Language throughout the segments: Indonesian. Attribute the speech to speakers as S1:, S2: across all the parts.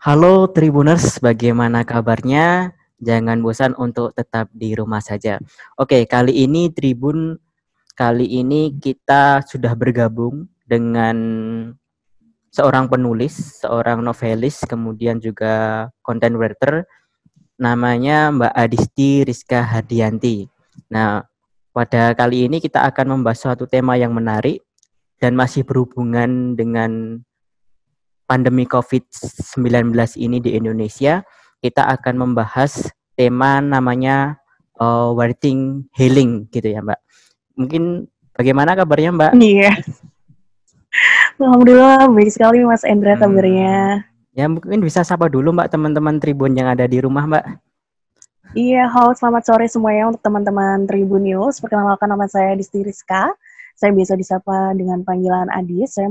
S1: Halo Tribuners, bagaimana kabarnya? Jangan bosan untuk tetap di rumah saja. Oke, kali ini kita sudah bergabung dengan seorang penulis, seorang novelis, kemudian juga content writer, namanya Mbak Adisti Rizka Hardianti. Nah, pada kali ini kita akan membahas suatu tema yang menarik dan masih berhubungan dengan pandemi COVID-19 ini di Indonesia. Kita akan membahas tema namanya writing healing gitu ya Mbak. Mungkin bagaimana kabarnya Mbak?
S2: Iya, alhamdulillah baik sekali Mas Endra kabarnya.
S1: Ya mungkin bisa sapa dulu Mbak teman-teman Tribun yang ada di rumah Mbak.
S2: Iya, halo selamat sore semuanya untuk teman-teman Tribun News. Perkenalkan nama saya Disti Rizka. Saya biasa disapa dengan panggilan Adis. Saya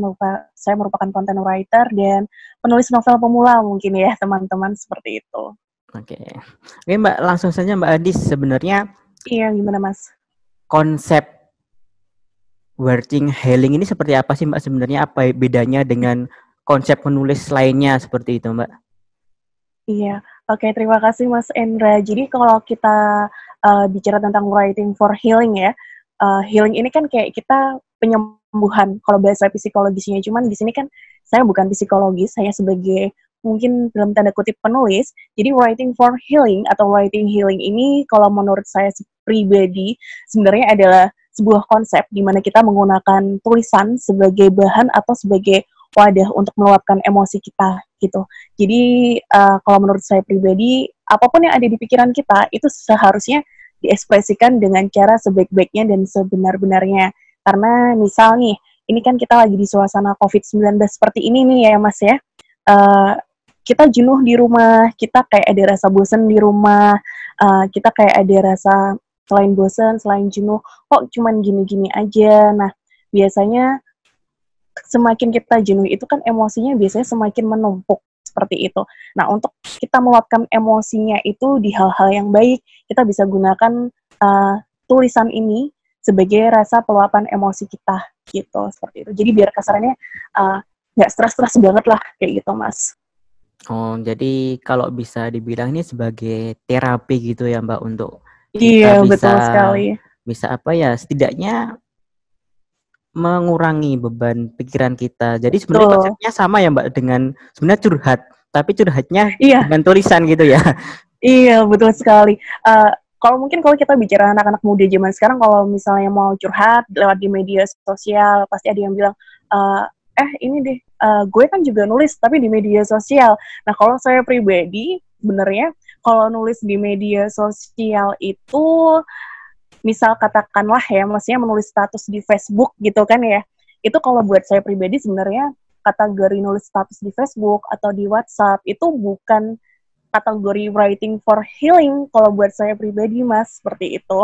S2: merupakan content writer dan penulis novel pemula mungkin ya teman-teman seperti itu.
S1: Oke. Oke Mbak, langsung saja Mbak Adis. Sebenarnya
S2: Iya, gimana Mas?
S1: konsep writing healing ini seperti apa sih Mbak sebenarnya? Apa bedanya dengan konsep menulis lainnya seperti itu Mbak?
S2: Iya, oke terima kasih Mas Endra. Jadi kalau kita bicara tentang writing for healing ya, healing ini kan kayak kita penyembuhan kalau bahasa psikologisnya. Cuman di sini kan saya bukan psikologis, saya sebagai mungkin dalam tanda kutip penulis. Jadi writing for healing atau writing healing ini kalau menurut saya pribadi sebenarnya adalah sebuah konsep di mana kita menggunakan tulisan sebagai bahan atau sebagai wadah untuk meluapkan emosi kita gitu. Jadi kalau menurut saya pribadi, apapun yang ada di pikiran kita itu seharusnya diekspresikan dengan cara sebaik-baiknya dan sebenar-benarnya. Karena misal nih, ini kan kita lagi di suasana COVID-19 seperti ini nih ya Mas ya. Kita jenuh di rumah, kita kayak ada rasa bosan di rumah, kita kayak ada rasa selain bosan, selain jenuh, kok cuman gini-gini aja. Nah, biasanya semakin kita jenuh itu kan emosinya biasanya semakin menumpuk seperti itu. Nah, untuk kita meluapkan emosinya itu di hal-hal yang baik, kita bisa gunakan tulisan ini sebagai rasa peluapan emosi kita gitu, seperti itu. Jadi biar kasarannya nggak stres-stres banget lah kayak gitu, Mas.
S1: Oh, jadi kalau bisa dibilang ini sebagai terapi gitu ya Mbak untuk kita
S2: Iya,
S1: bisa
S2: betul sekali.
S1: apa ya setidaknya mengurangi beban pikiran kita. Jadi sebenarnya
S2: Betul.
S1: konsepnya sama ya Mbak dengan sebenarnya curhat, tapi curhatnya
S2: Iya,
S1: dengan tulisan gitu ya.
S2: iya, betul sekali. Kalau kita bicara anak-anak muda zaman sekarang, kalau misalnya mau curhat lewat di media sosial, pasti ada yang bilang, ini deh, gue kan juga nulis, tapi di media sosial. Nah, kalau saya pribadi, sebenarnya, kalau nulis di media sosial itu, misal katakanlah ya, maksudnya menulis status di Facebook gitu kan ya, itu kalau buat saya pribadi sebenarnya, kategori nulis status di Facebook atau di WhatsApp, itu bukan kategori writing for healing kalau buat saya pribadi Mas, seperti itu.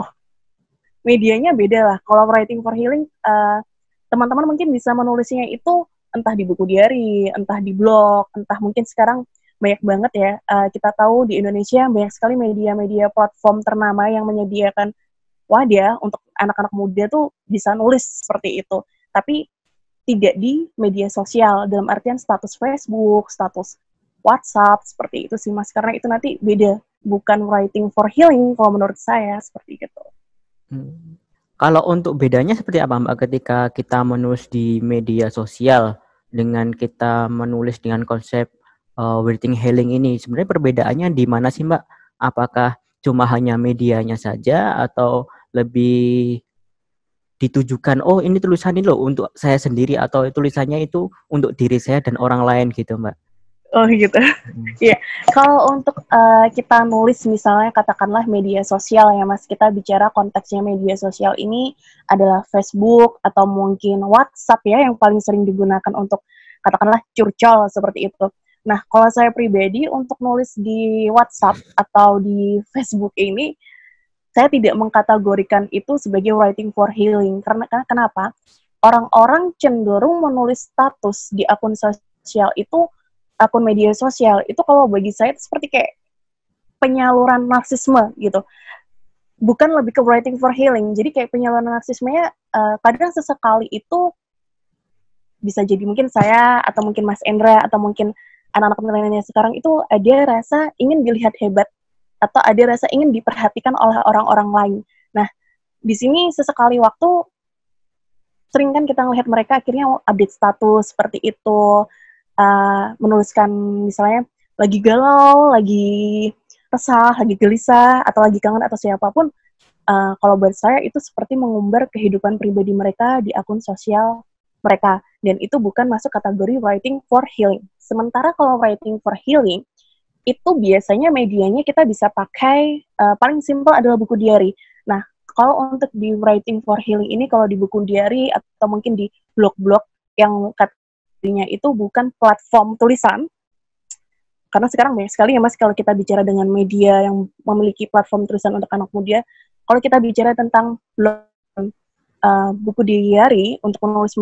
S2: Medianya beda lah. Kalau writing for healing, teman-teman mungkin bisa menulisnya itu entah di buku diary, entah di blog, entah mungkin sekarang banyak banget ya. Kita tahu di Indonesia banyak sekali media-media platform ternama yang menyediakan wadah untuk anak-anak muda tuh bisa nulis seperti itu. Tapi tidak di media sosial, dalam artian status Facebook, status WhatsApp, seperti itu sih Mas. Karena itu nanti beda, bukan writing for healing kalau menurut saya, seperti itu.
S1: Kalau untuk bedanya seperti apa Mbak ketika kita menulis di media sosial dengan kita menulis dengan konsep writing healing ini, sebenarnya perbedaannya di mana sih Mbak? Apakah cuma hanya medianya saja atau lebih ditujukan, oh ini tulisan ini loh untuk saya sendiri atau tulisannya itu untuk diri saya dan orang lain gitu Mbak?
S2: Oh gitu. Iya, kalau untuk kita nulis misalnya katakanlah media sosial ya Mas, kita bicara konteksnya media sosial ini adalah Facebook atau mungkin WhatsApp ya yang paling sering digunakan untuk katakanlah curcol seperti itu. Nah, kalau saya pribadi untuk nulis di WhatsApp atau di Facebook ini, saya tidak mengkategorikan itu sebagai writing for healing. Karena kenapa? Orang-orang cenderung menulis status di akun sosial itu akun media sosial itu kalau bagi saya itu seperti kayak penyaluran narsisme gitu. Bukan lebih ke writing for healing. Jadi kayak penyaluran narsismenya kadang sesekali itu bisa jadi mungkin saya atau mungkin Mas Endra atau mungkin anak-anak milenial sekarang itu ada rasa ingin dilihat hebat atau ada rasa ingin diperhatikan oleh orang-orang lain. Nah, di sini sesekali waktu sering kan kita ngelihat mereka akhirnya update status seperti itu, menuliskan misalnya lagi galau, lagi resah, lagi gelisah, atau lagi kangen atau siapapun. Kalau buat saya itu seperti mengumbar kehidupan pribadi mereka di akun sosial mereka, dan itu bukan masuk kategori writing for healing. Sementara kalau writing for healing itu biasanya medianya kita bisa pakai, paling simpel adalah buku diary. Nah, kalau untuk di writing for healing ini, kalau di buku diary atau mungkin di blog-blog yang kategorinya itu bukan platform tulisan, karena sekarang banyak sekali ya Mas, kalau kita bicara dengan media yang memiliki platform tulisan untuk anak muda, kalau kita bicara tentang blog, buku diary untuk menulis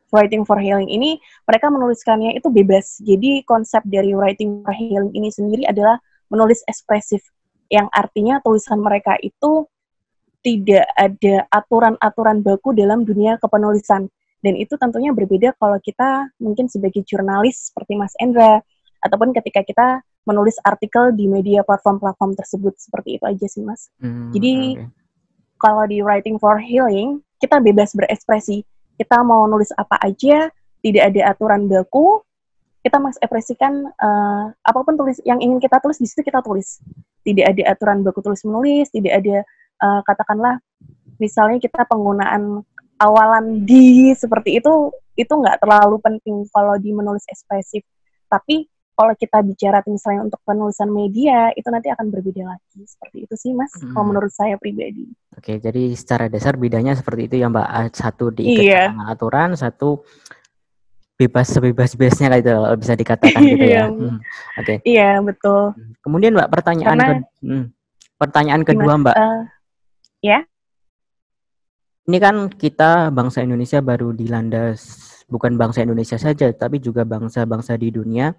S2: writing for healing ini, mereka menuliskannya itu bebas. Jadi konsep dari writing for healing ini sendiri adalah menulis ekspresif, yang artinya tulisan mereka itu tidak ada aturan-aturan baku dalam dunia kepenulisan. Dan itu tentunya berbeda kalau kita mungkin sebagai jurnalis seperti Mas Endra, ataupun ketika kita menulis artikel di media platform-platform tersebut. Seperti itu aja sih, Mas. Jadi, kalau di writing for healing, kita bebas berekspresi. Kita mau nulis apa aja, tidak ada aturan baku, kita mengekspresikan apapun yang ingin kita tulis, di situ kita tulis. Tidak ada aturan baku tulis-menulis, tidak ada, katakanlah, misalnya kita penggunaan awalan di seperti itu nggak terlalu penting kalau di menulis ekspresif. Tapi kalau kita bicara misalnya untuk penulisan media, itu nanti akan berbeda lagi. Seperti itu sih, Mas, kalau menurut saya pribadi.
S1: Oke, jadi secara dasar bedanya seperti itu ya, Mbak. Satu diikat sama aturan, satu bebas sebebas-bebasnya gitu, bisa dikatakan gitu ya. Oke.
S2: Iya, betul.
S1: Kemudian Mbak, pertanyaan kedua, Mbak.
S2: Ya.
S1: Ini kan kita bangsa Indonesia baru dilanda, bukan bangsa Indonesia saja, tapi juga bangsa-bangsa di dunia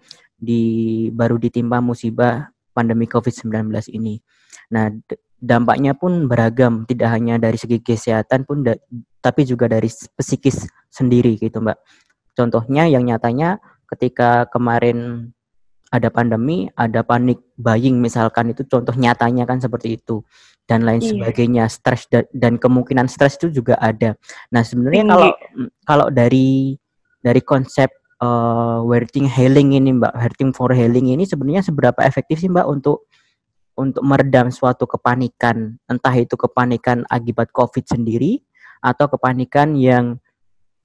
S1: baru ditimpa musibah pandemi COVID-19 ini. Nah, dampaknya pun beragam, tidak hanya dari segi kesehatan pun, tapi juga dari psikis sendiri gitu, Mbak. Contohnya yang nyatanya ketika kemarin ada pandemi, ada panic buying misalkan, itu contoh nyatanya kan seperti itu, dan lain sebagainya, stres dan kemungkinan stres itu juga ada. Nah, sebenarnya kalau dari konsep writing healing ini, Mbak, writing for healing ini sebenarnya seberapa efektif sih, Mbak, untuk meredam suatu kepanikan, entah itu kepanikan akibat COVID sendiri atau kepanikan yang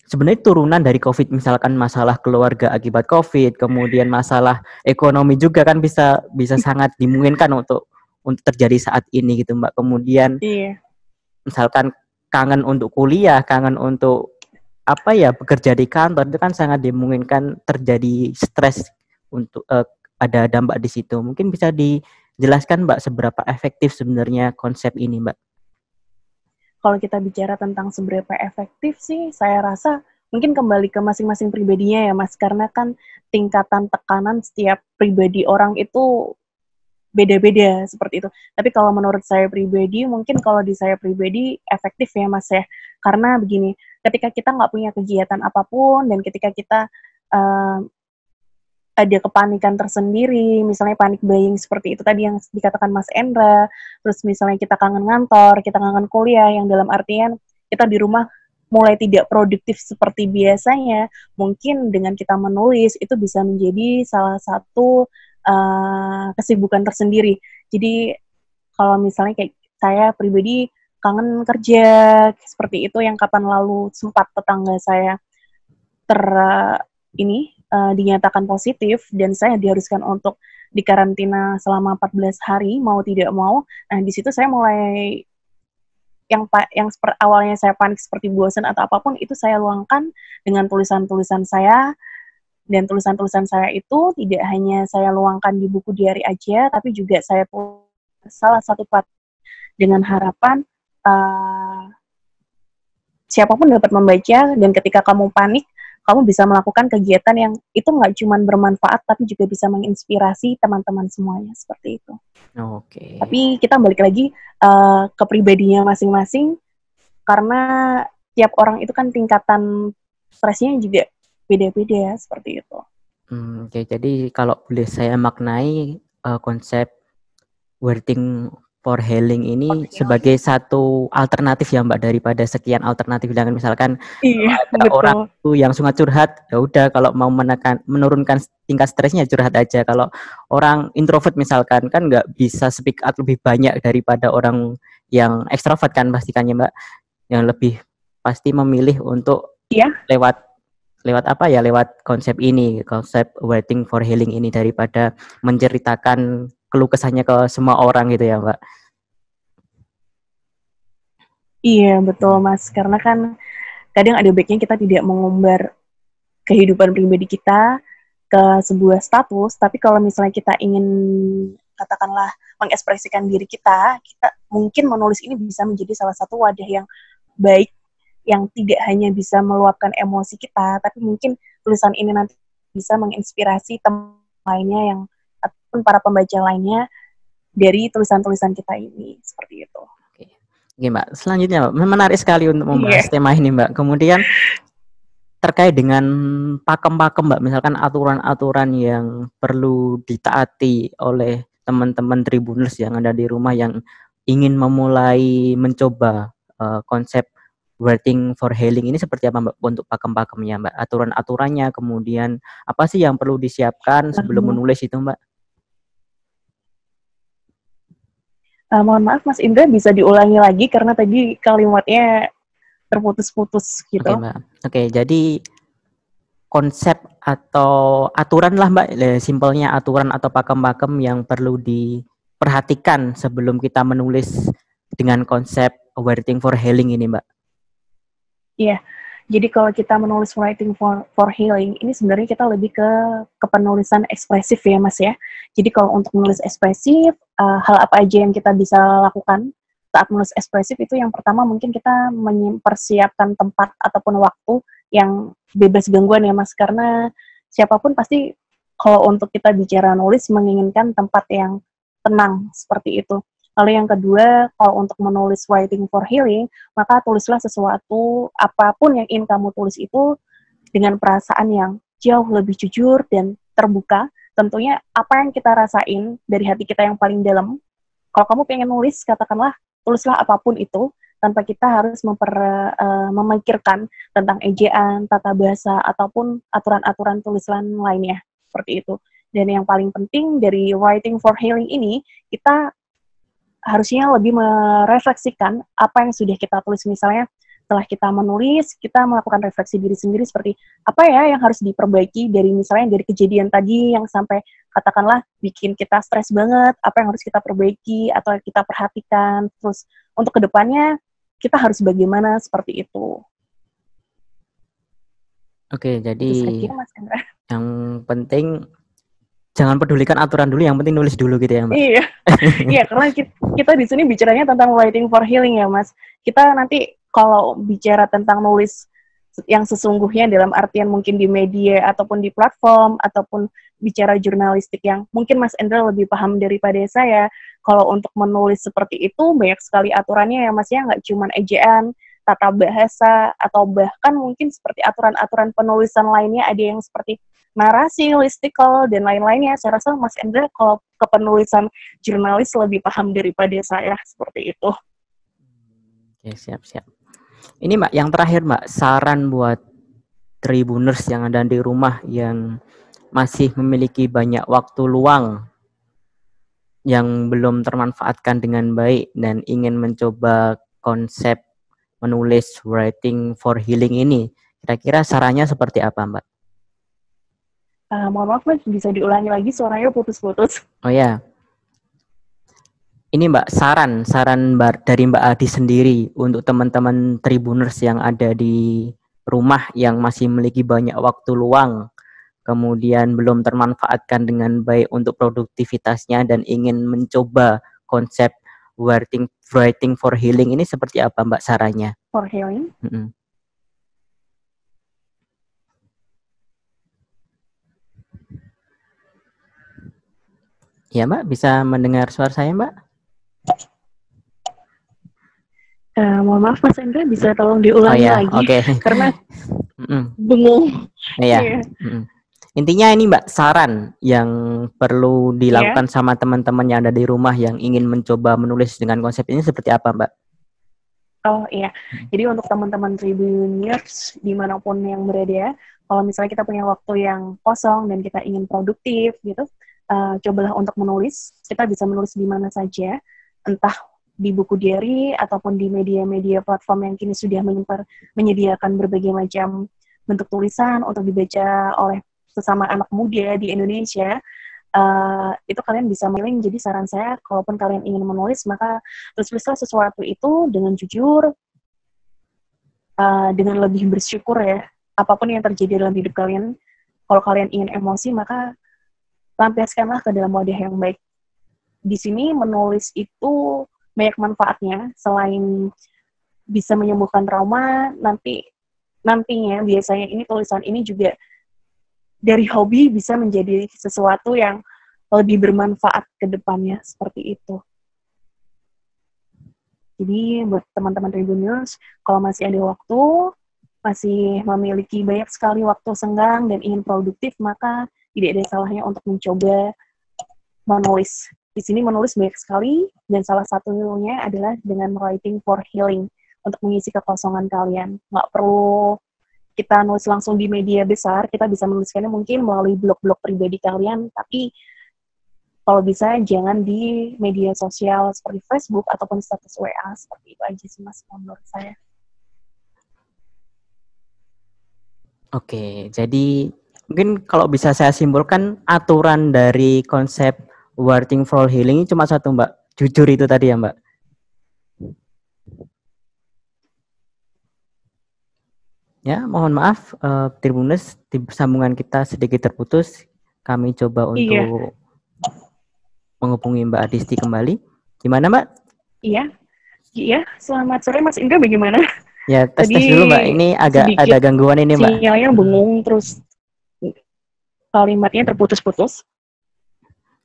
S1: sebenarnya turunan dari COVID, misalkan masalah keluarga akibat COVID, kemudian masalah ekonomi juga kan bisa sangat dimungkinkan untuk terjadi saat ini gitu, Mbak. Kemudian misalkan kangen untuk kuliah, kangen untuk bekerja di kantor, itu kan sangat dimungkinkan terjadi stres untuk ada dampak di situ. Mungkin bisa dijelaskan, Mbak, seberapa efektif sebenarnya konsep ini, Mbak?
S2: Kalau kita bicara tentang seberapa efektif sih, saya rasa mungkin kembali ke masing-masing pribadinya ya, Mas. Karena kan tingkatan tekanan setiap pribadi orang itu beda-beda seperti itu. Tapi kalau menurut saya pribadi, mungkin kalau di saya pribadi efektif ya, Mas ya. Karena begini, ketika kita nggak punya kegiatan apapun dan ketika kita ada kepanikan tersendiri, misalnya panic buying seperti itu tadi yang dikatakan Mas Endra, terus misalnya kita kangen ngantor, kita kangen kuliah, yang dalam artian kita di rumah mulai tidak produktif seperti biasanya, mungkin dengan kita menulis itu bisa menjadi salah satu kesibukan tersendiri. Jadi kalau misalnya kayak saya pribadi kangen kerja seperti itu, yang kapan lalu sempat tetangga saya dinyatakan positif dan saya diharuskan untuk dikarantina selama 14 hari mau tidak mau. Nah, di situ saya mulai yang seperti awalnya saya panik seperti bosan atau apapun, itu saya luangkan dengan tulisan-tulisan saya, dan tulisan-tulisan saya itu tidak hanya saya luangkan di buku diary aja, tapi juga saya tulis salah satu dengan harapan siapapun dapat membaca, dan ketika kamu panik, kamu bisa melakukan kegiatan yang itu nggak cuma bermanfaat, tapi juga bisa menginspirasi teman-teman semuanya, seperti itu.
S1: Oke.
S2: Tapi kita balik lagi ke pribadinya masing-masing, karena tiap orang itu kan tingkatan stresnya juga beda-beda, seperti itu.
S1: Oke, jadi kalau boleh saya maknai konsep wording for healing
S2: For
S1: ini sebagai
S2: healing.
S1: satu alternatif ya Mbak, daripada sekian alternatif. Jangan misalkan kalau
S2: Iya,
S1: ada orang
S2: betul.
S1: tuh yang suka curhat, ya udah kalau mau menurunkan tingkat stresnya curhat aja. Kalau orang introvert misalkan kan nggak bisa speak out lebih banyak daripada orang yang ekstrovert kan pastikannya Mbak, yang lebih pasti memilih untuk
S2: Iya,
S1: lewat lewat apa ya, lewat konsep ini, konsep waiting for healing ini, daripada menceritakan keluh kesahnya ke semua orang gitu ya Mbak.
S2: iya betul
S1: Hmm.
S2: Mas. Karena kan kadang ada baiknya kita tidak mengumbar kehidupan pribadi kita ke sebuah status, tapi kalau misalnya kita ingin katakanlah mengekspresikan diri kita, kita mungkin menulis ini bisa menjadi salah satu wadah yang baik yang tidak hanya bisa meluapkan emosi kita, tapi mungkin tulisan ini nanti bisa menginspirasi teman lainnya yang ataupun para pembaca lainnya dari tulisan-tulisan kita ini seperti itu.
S1: Oke. Oke Mbak, selanjutnya Mbak, menarik sekali untuk membahas
S2: Iya.
S1: tema ini Mbak. Kemudian terkait dengan pakem-pakem Mbak, misalkan aturan-aturan yang perlu ditaati oleh teman-teman Tribuners yang ada di rumah yang ingin memulai mencoba konsep writing for healing ini, seperti apa Mbak untuk pakem-pakemnya Mbak? Aturan-aturannya, kemudian apa sih yang perlu disiapkan sebelum menulis itu Mbak?
S2: Mohon maaf Mas Indra bisa diulangi lagi karena tadi kalimatnya terputus-putus
S1: Oke
S2: gitu.
S1: Mbak. Oke, jadi konsep atau aturan lah Mbak, simpelnya aturan atau pakem-pakem yang perlu diperhatikan sebelum kita menulis dengan konsep writing for healing ini Mbak.
S2: Iya. Jadi kalau kita menulis writing for healing, ini sebenarnya kita lebih ke penulisan ekspresif ya Mas ya. Jadi kalau untuk menulis ekspresif, hal apa aja yang kita bisa lakukan saat menulis ekspresif itu yang pertama mungkin kita mempersiapkan tempat ataupun waktu yang bebas gangguan ya Mas. Karena siapapun pasti kalau untuk kita bicara nulis menginginkan tempat yang tenang seperti itu. Lalu yang kedua, kalau untuk menulis writing for healing, maka tulislah sesuatu, apapun yang ingin kamu tulis itu dengan perasaan yang jauh lebih jujur dan terbuka. Tentunya apa yang kita rasain dari hati kita yang paling dalam. Kalau kamu pengen nulis, katakanlah, tulislah apapun itu, tanpa kita harus memikirkan tentang ejaan, tata bahasa, ataupun aturan-aturan tulisan lainnya. Seperti itu. Dan yang paling penting dari writing for healing ini, kita harusnya lebih merefleksikan apa yang sudah kita tulis. Misalnya setelah kita menulis, kita melakukan refleksi diri sendiri seperti apa ya yang harus diperbaiki dari misalnya dari kejadian tadi yang sampai katakanlah bikin kita stres banget, apa yang harus kita perbaiki atau kita perhatikan. Terus untuk kedepannya kita harus bagaimana seperti itu.
S1: Oke, jadi
S2: Itu saja Mas Hendra.
S1: yang penting jangan pedulikan aturan dulu, yang penting nulis dulu gitu ya Mbak.
S2: Iya, iya karena kita di sini bicaranya tentang writing for healing ya Mas. Kita nanti kalau bicara tentang nulis yang sesungguhnya dalam artian mungkin di media ataupun di platform ataupun bicara jurnalistik yang mungkin Mas Endra lebih paham daripada saya. Kalau untuk menulis seperti itu banyak sekali aturannya ya Mas ya, nggak cuma ejaan, tata bahasa atau bahkan mungkin seperti aturan-aturan penulisan lainnya ada yang seperti narasi, listicle, dan lain-lainnya. Saya rasa Mas Endra kalau kepenulisan jurnalis lebih paham daripada saya seperti itu.
S1: Oke, siap-siap. Ini Mbak, yang terakhir Mbak, saran buat Tribuners yang ada di rumah yang masih memiliki banyak waktu luang yang belum termanfaatkan dengan baik dan ingin mencoba konsep menulis writing for healing ini. Kira-kira sarannya seperti apa Mbak?
S2: Mohon maaf Mas, bisa diulangi lagi suaranya putus-putus.
S1: Oh ya, ini Mbak, saran dari Mbak Adi sendiri untuk teman-teman Tribuners yang ada di rumah yang masih memiliki banyak waktu luang, kemudian belum termanfaatkan dengan baik untuk produktivitasnya dan ingin mencoba konsep writing for healing ini, seperti apa Mbak sarannya?
S2: For healing.
S1: Ya Mbak, bisa mendengar suara saya Mbak?
S2: Mohon maaf Mas Endra, bisa tolong diulangi lagi
S1: Oke.
S2: karena bingung.
S1: Iya.
S2: Iya.
S1: Intinya ini Mbak, saran yang perlu dilakukan sama teman-teman yang ada di rumah yang ingin mencoba menulis dengan konsep ini seperti apa Mbak?
S2: Oh iya, jadi untuk teman-teman Tribuners dimanapun yang berada, kalau misalnya kita punya waktu yang kosong dan kita ingin produktif gitu, cobalah untuk menulis. Kita bisa menulis di mana saja, entah di buku diary ataupun di media-media platform yang kini sudah menyediakan berbagai macam bentuk tulisan untuk dibaca oleh sesama anak muda di Indonesia. Itu kalian bisa milih. Jadi saran saya, kalaupun kalian ingin menulis, maka tulislah sesuatu itu dengan jujur, dengan lebih bersyukur ya, apapun yang terjadi dalam hidup kalian. Kalau kalian ingin emosi, maka lampiaskanlah ke dalam wadah yang baik. Di sini menulis itu banyak manfaatnya, selain bisa menyembuhkan trauma, nantinya biasanya ini tulisan ini juga dari hobi bisa menjadi sesuatu yang lebih bermanfaat ke depannya, seperti itu. Jadi buat teman-teman Tribuners, kalau masih ada waktu, masih memiliki banyak sekali waktu senggang dan ingin produktif, maka tidak ada salahnya untuk mencoba menulis. Di sini menulis banyak sekali, dan salah satunya adalah dengan writing for healing, untuk mengisi kekosongan kalian. Nggak perlu kita nulis langsung di media besar, kita bisa menuliskannya mungkin melalui blog-blog pribadi kalian, tapi kalau bisa jangan di media sosial seperti Facebook ataupun status WA, seperti itu aja sih Mas menurut saya.
S1: Oke, jadi mungkin kalau bisa saya simpulkan, aturan dari konsep writing for healing cuma satu Mbak, jujur itu tadi ya Mbak. Ya, mohon maaf, Tribuners, di sambungan kita sedikit terputus. Kami coba untuk menghubungi Mbak Adisti kembali. Gimana Mbak?
S2: Iya. Selamat sore Mas Indra, bagaimana?
S1: Ya, tes dulu Mbak. Ini agak ada gangguan ini Mbak.
S2: Sinyalnya bengong, terus kalimatnya terputus-putus.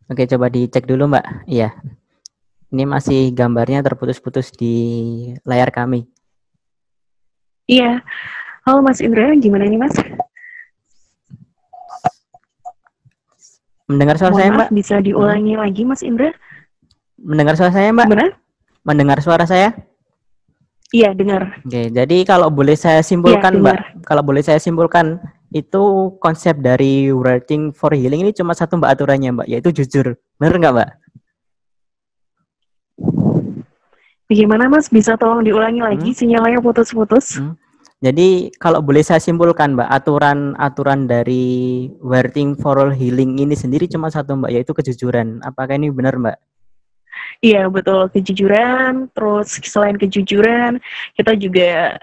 S1: Oke, coba dicek dulu Mbak. Iya. Ini masih gambarnya terputus-putus di layar kami.
S2: Iya. Halo Mas Indra, gimana nih Mas?
S1: Mendengar suara saya Mbak?
S2: Bisa diulangi lagi Mas Indra?
S1: Mendengar suara saya Mbak?
S2: Gimana?
S1: Mendengar suara saya?
S2: Iya, dengar.
S1: Oke, jadi kalau boleh saya simpulkan Mbak, kalau boleh saya simpulkan, itu konsep dari writing for healing ini cuma satu Mbak aturannya Mbak, yaitu jujur. Benar nggak Mbak?
S2: Bagaimana Mas? Bisa tolong diulangi lagi? Sinyalnya putus-putus.
S1: Jadi kalau boleh saya simpulkan Mbak, aturan dari writing for healing ini sendiri cuma satu Mbak, yaitu kejujuran. Apakah ini benar Mbak?
S2: Iya betul, kejujuran. Terus selain kejujuran, kita juga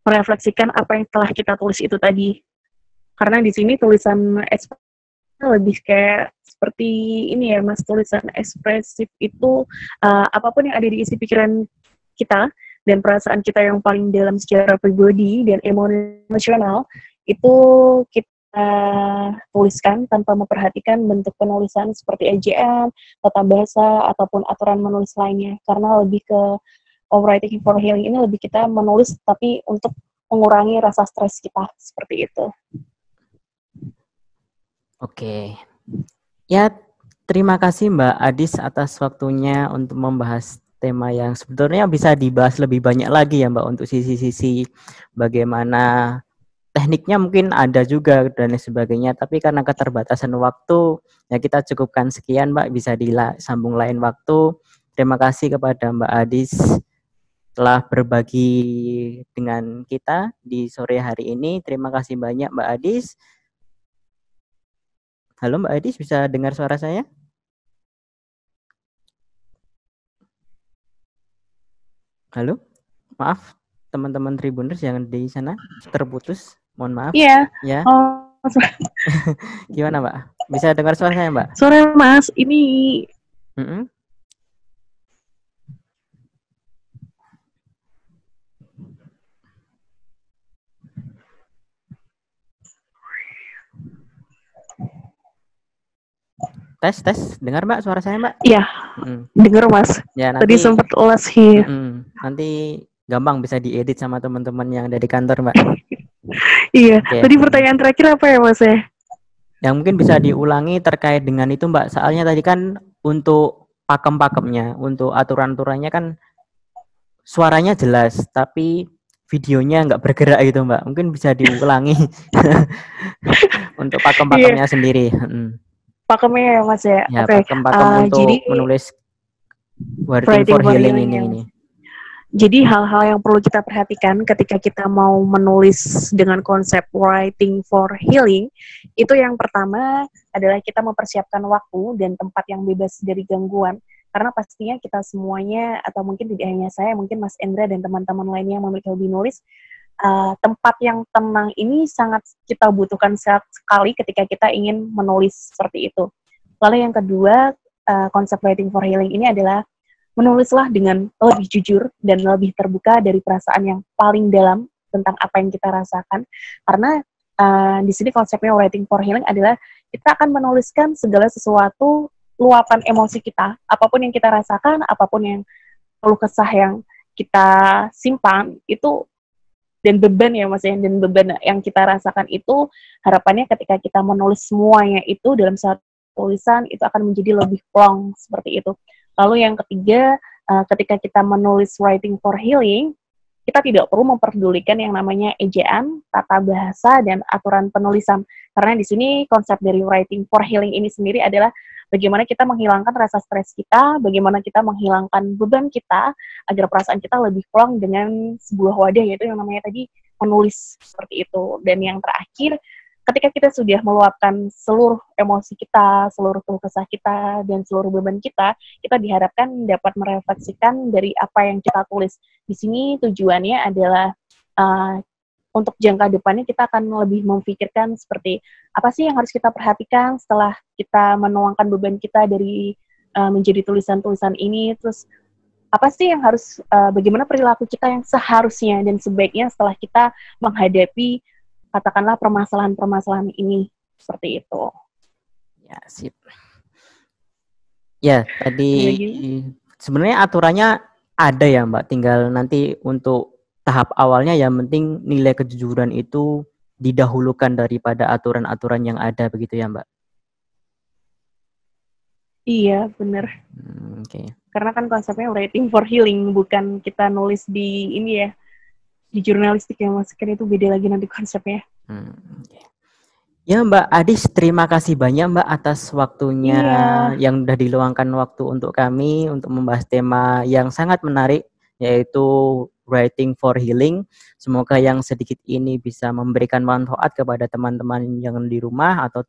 S2: merefleksikan apa yang telah kita tulis itu tadi. Karena di sini tulisan lebih kayak seperti ini ya Mas, tulisan ekspresif itu apapun yang ada di isi pikiran kita dan perasaan kita yang paling dalam secara pribadi dan emosional itu kita tuliskan tanpa memperhatikan bentuk penulisan seperti ejaan, tata bahasa ataupun aturan menulis lainnya, karena lebih ke writing for healing ini lebih kita menulis tapi untuk mengurangi rasa stres kita, seperti itu.
S1: Oke. Ya, terima kasih Mbak Adis atas waktunya untuk membahas tema yang sebetulnya bisa dibahas lebih banyak lagi ya Mbak, untuk sisi-sisi bagaimana tekniknya mungkin ada juga dan sebagainya, tapi karena keterbatasan waktu ya kita cukupkan sekian Mbak, bisa disambung lain waktu. Terima kasih kepada Mbak Adis telah berbagi dengan kita di sore hari ini. Terima kasih banyak Mbak Adis. Halo Mbak Adis, bisa dengar suara saya? Halo, maaf teman-teman Tribuners yang di sana terputus, mohon maaf.
S2: Iya.
S1: Ya.
S2: Oh,
S1: gimana Mbak? Bisa dengar suara saya Mbak?
S2: Sore Mas, ini.
S1: Tes, dengar Mbak suara saya Mbak?
S2: Iya, dengar Mas.
S1: Ya, nanti,
S2: tadi sempat ulas sih.
S1: Nanti gampang bisa diedit sama teman-teman yang ada di kantor Mbak.
S2: Iya.
S1: Oke.
S2: Tadi pertanyaan terakhir apa ya Mas ya?
S1: Yang mungkin bisa diulangi terkait dengan itu Mbak. Soalnya tadi kan untuk pakem-pakemnya, untuk aturan-aturannya kan suaranya jelas, tapi videonya nggak bergerak gitu Mbak. Mungkin bisa diulangi untuk
S2: Iya,
S1: pakem-pakemnya sendiri.
S2: pakemnya ya Mas ya.
S1: Ya,
S2: Oke.
S1: pakem-pakem
S2: Jadi
S1: untuk menulis Writing for
S2: writing for
S1: Healing
S2: healing
S1: ini.
S2: ya
S1: ini.
S2: Mas. Jadi hal-hal yang perlu kita perhatikan ketika kita mau menulis dengan konsep writing for healing, itu yang pertama adalah kita mempersiapkan waktu dan tempat yang bebas dari gangguan. Karena pastinya kita semuanya, atau mungkin tidak hanya saya, mungkin Mas Endra dan teman-teman lainnya yang memiliki hobi nulis, tempat yang tenang ini sangat kita butuhkan sekali ketika kita ingin menulis seperti itu. Lalu yang kedua, konsep writing for healing ini adalah menulislah dengan lebih jujur dan lebih terbuka dari perasaan yang paling dalam tentang apa yang kita rasakan. Karena di sini konsepnya writing for healing adalah kita akan menuliskan segala sesuatu, luapan emosi kita, apapun yang kita rasakan, apapun yang keluh kesah yang kita simpan, itu dan beban ya Mas ya, dan beban yang kita rasakan itu harapannya ketika kita menulis semuanya itu dalam satu tulisan itu akan menjadi lebih plong seperti itu. Lalu yang ketiga, ketika kita menulis writing for healing, kita tidak perlu memperdulikan yang namanya ejaan, tata bahasa, dan aturan penulisan. Karena di sini konsep dari writing for healing ini sendiri adalah bagaimana kita menghilangkan rasa stres kita, bagaimana kita menghilangkan beban kita, agar perasaan kita lebih plong dengan sebuah wadah, yaitu yang namanya tadi menulis seperti itu. Dan yang terakhir, ketika kita sudah meluapkan seluruh emosi kita, seluruh keluh kesah kita, dan seluruh beban kita diharapkan dapat merefleksikan dari apa yang kita tulis. Di sini tujuannya adalah untuk jangka depannya kita akan lebih memikirkan seperti apa sih yang harus kita perhatikan setelah kita menuangkan beban kita dari menjadi tulisan-tulisan ini, terus apa sih yang harus, bagaimana perilaku kita yang seharusnya dan sebaiknya setelah kita menghadapi katakanlah permasalahan-permasalahan ini, seperti itu.
S1: Ya, sip. Ya, tadi sebenarnya aturannya ada ya Mbak, tinggal nanti untuk tahap awalnya yang penting nilai kejujuran itu didahulukan daripada aturan-aturan yang ada begitu ya Mbak?
S2: Iya, benar.
S1: Oke.
S2: Karena kan konsepnya writing for healing, bukan kita nulis di ini ya, di jurnalistik ya Mas, kan itu beda lagi nanti konsepnya.
S1: Okay. Ya Mbak Adis, terima kasih banyak Mbak atas waktunya yang sudah diluangkan waktu untuk kami untuk membahas tema yang sangat menarik, yaitu writing for healing. Semoga yang sedikit ini bisa memberikan manfaat kepada teman-teman yang di rumah atau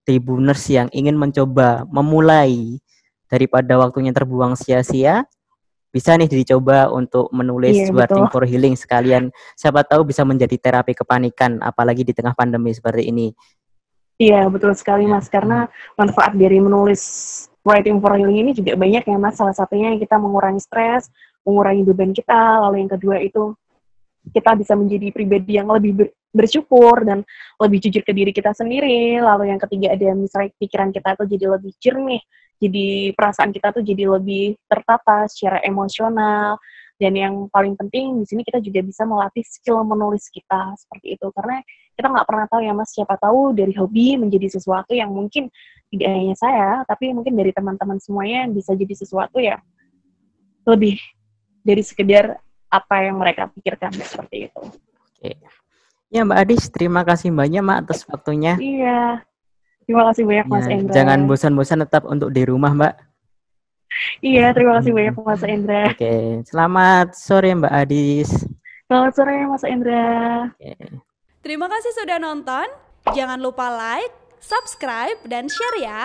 S1: tribuners yang ingin mencoba memulai daripada waktunya terbuang sia-sia. Bisa nih dicoba untuk menulis writing for healing sekalian. Siapa tahu bisa menjadi terapi kepanikan, apalagi di tengah pandemi seperti ini.
S2: Iya, betul sekali Mas. Karena manfaat dari menulis writing for healing ini juga banyak ya Mas. Salah satunya kita mengurangi stres, mengurangi beban kita. Lalu yang kedua itu kita bisa menjadi pribadi yang lebih bersyukur dan lebih jujur ke diri kita sendiri. Lalu yang ketiga ada misalnya pikiran kita tuh jadi lebih jernih, jadi perasaan kita tuh jadi lebih tertata secara emosional. Dan yang paling penting di sini kita juga bisa melatih skill menulis kita seperti itu. Karena kita nggak pernah tahu ya Mas, siapa tahu dari hobi menjadi sesuatu yang mungkin tidak hanya saya, tapi mungkin dari teman-teman semuanya bisa jadi sesuatu yang lebih dari sekedar apa yang mereka pikirkan seperti itu.
S1: Oke. Ya Mbak Adis, terima kasih banyak Mbak atas waktunya.
S2: Iya, terima kasih banyak Mas Endra.
S1: Jangan bosan-bosan tetap untuk di rumah Mbak.
S2: Iya, terima kasih banyak Mas Endra.
S1: Oke, selamat sore Mbak Adis.
S2: Selamat sore Mas Endra.
S3: Terima kasih sudah nonton. Jangan lupa like, subscribe, dan share ya.